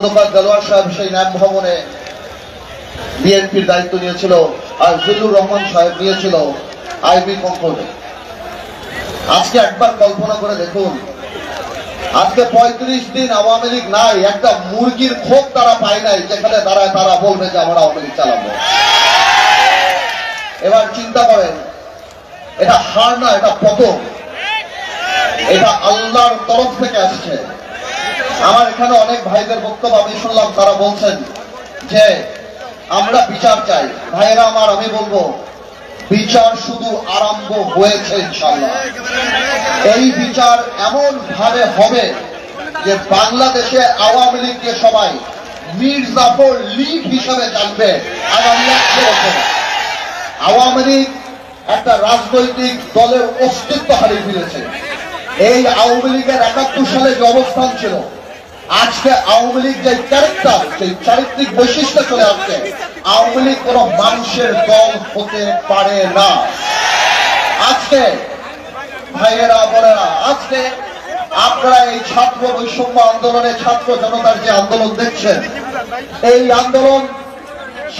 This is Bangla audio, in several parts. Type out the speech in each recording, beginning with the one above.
দেলোয়ার সাহেব সেই ন্যাক ভবনে বিএনপির দায়িত্ব নিয়েছিল, আর জিল্লুর রহমান সাহেব নিয়েছিল আইবি কনকর্ডে। আজকে একবার কল্পনা করে দেখুন, আজকে 35 দিন আওয়ামী লীগ নাই, একটা মুরগির খোপ তারা পায় নাই যেখানে দাঁড়ায় তারা বলবে যে আমরা আওয়ামী লীগ চালাবো। এবার চিন্তা করেন, এটা হার না, এটা পতন, এটা আল্লাহর তরফ থেকে আসছে। আমার এখানে অনেক ভাইদের বক্তব্য আমি শুনলাম, তারা বলছেন যে আমরা বিচার চাই। ভাইয়েরা আমার, আমি বলবো বিচার শুধু আরম্ভ হয়েছে ইনশাআল্লাহ। এই বিচার এমন ভাবে হবে যে বাংলাদেশে আওয়ামী লীগকে সবাই মীর জাফর লীগ হিসাবে জানবে। আগামী 1 বছর আওয়ামী লীগ একটা রাজনৈতিক দলের অস্তিত্ব হারিয়ে ফেলেছে। এই আওয়ামী লীগের 71 সালে যে অবস্থান ছিল, আজকে আওয়ামী লীগ যে ক্যারেক্টার, সেই চারিত্রিক বৈশিষ্ট্য চলে আসছে। আওয়ামী লীগ কোন মানুষের দল হতে পারে না। আজকে ভাইয়েরা বোনেরা, আজকে আপনারা এই ছাত্র বৈষম্য আন্দোলনে ছাত্র জনতার যে আন্দোলন দেখছেন, এই আন্দোলন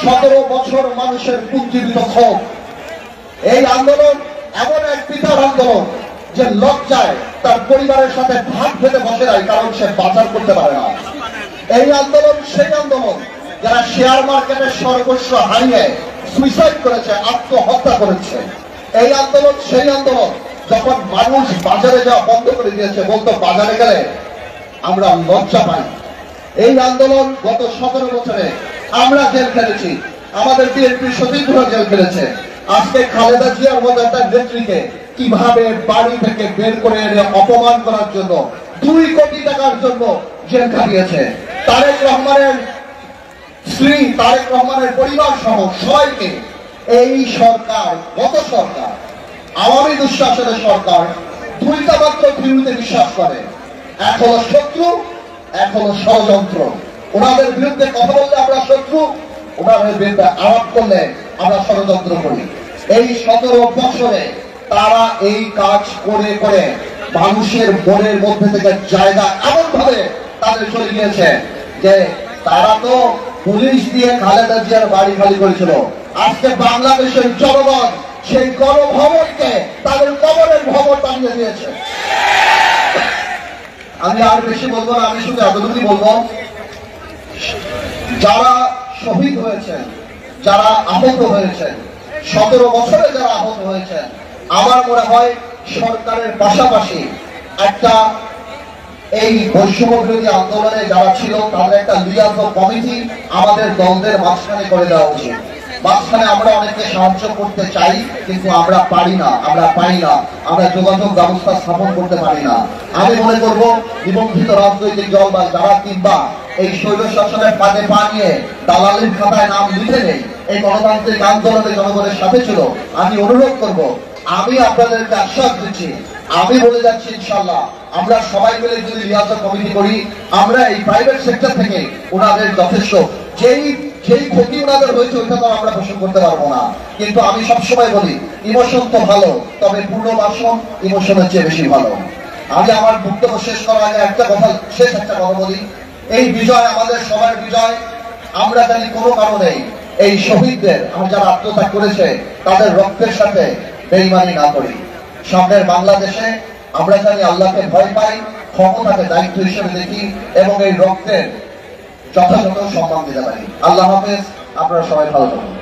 17 বছর মানুষের পুঞ্জীবিত ক্ষোভ। এই আন্দোলন এমন এক পিতার আন্দোলন যে লজ্জায় তার পরিবারের সাথে ভাত খেতে বসে নাই, কারণ সে বাজার করতে পারে না। এই আন্দোলন সেই আন্দোলন যারা শেয়ার মার্কেটের সর্বস্ব হারিয়ে সুইসাইড করেছে, আত্মহত্যা করেছে। এই আন্দোলন সেই আন্দোলন যখন মানুষ বাজারে যাওয়া বন্ধ করে দিয়েছে, বলতো বাজারে গেলে আমরা লজ্জা পাই। এই আন্দোলন গত 17 বছরে আমরা জেল খেলেছি, আমাদের বিএনপির সচিবরা জেল খেলেছে। আজকে খালেদা জিয়ার মতো একটা নেত্রীকে কিভাবে বাড়ি থেকে বের করে এনে অপমান করার জন্য 2 কোটি টাকার জন্য জেল খাটিয়েছে। তারেক রহমানের স্ত্রী, তারেক রহমানের পরিবার সহ সবাইকে এই সরকার, গত সরকার, আওয়ামী দুঃশাসনের সরকার 2টা মাত্র থিওরিতে বিশ্বাস করে। এক হলো শত্রু, এক হলো ষড়যন্ত্র। ওনাদের বিরুদ্ধে কথা বললে আমরা শত্রু, ওনাদের বিরুদ্ধে আলাপ করলে আমরা ষড়যন্ত্র করি। এই 17 বছরে তারা এই কাজ করে করে মানুষের মনের মধ্যে থেকে জায়গা এমন ভাবে তাদের চলে গিয়েছে যে তারা তো পুলিশ দিয়ে খালেদা জিয়ার বাড়ি খালি করেছিল। আজকে বাংলাদেশের জনগণ সেই গণভবনকে তাদের কবরের ভবন বানিয়ে দিয়েছে। আমি আর বেশি বলবো না, আমি শুধু এতটুকুই বলবো, যারা শহীদ হয়েছেন, যারা আহত হয়েছেন, 17 বছরে যারা আহত হয়েছেন, আমার মনে হয় সরকারের পাশাপাশি একটা এই বৈষম্য বিরোধী আন্দোলনে যারা ছিল তাদের একটা লিয়াজত কমিটি আমাদের দলদের মাঝখানে করে দেওয়া উচিত। মাঝখানে আমরা অনেককে সাহায্য করতে চাই, কিন্তু আমরা পারি না, আমরা পাই না, আমরা যোগাযোগ ব্যবস্থা স্থাপন করতে পারি না। আমি মনে করব নিবন্ধিত রাজনৈতিক দল বা যারা কিংবা এই শৈল শাসনের ফাঁদে পা নিয়ে দালালির খাতায় নাম লিখে নেই, এই গণতান্ত্রিক আন্দোলনে জনগণের সাথে ছিল, আমি অনুরোধ করব, আমি আপনাদেরকে আশ্বাস দিচ্ছি, আমি বলে যাচ্ছি ইনশাআল্লাহ আমরা সবাই মিলে যদি লিয়াজত কমিটি করি, আমরা এই প্রাইভেট সেক্টর থেকে ওনাদের যথেষ্ট যেই ক্ষতি ওনাদের হয়েছে ওইটা তো আমরা পোষণ করতে পারবো না। কিন্তু আমি সবসময় বলি, ইমোশন তো ভালো, তবে পুনর্বাসন ইমোশনের চেয়ে বেশি ভালো। আমি আমার বক্তব্য শেষ করার আগে একটা কথা বলি, এই বিজয় আমাদের সবার বিজয়। আমরা জানি কোনো কারণে এই শহীদদের, আমরা যারা আত্মত্যাগ করেছে তাদের রক্তের সাথে বেইমানি না করি। সামনের বাংলাদেশে আমরা জানি আল্লাহকে ভয় পাই, ক্ষমতাকে দায়িত্ব হিসেবে দেখি এবং এই রক্তের যথাযথ সম্মান দিতে পারি। আল্লাহ হাফেজ, আপনারা সবাই ভালো থাকুন।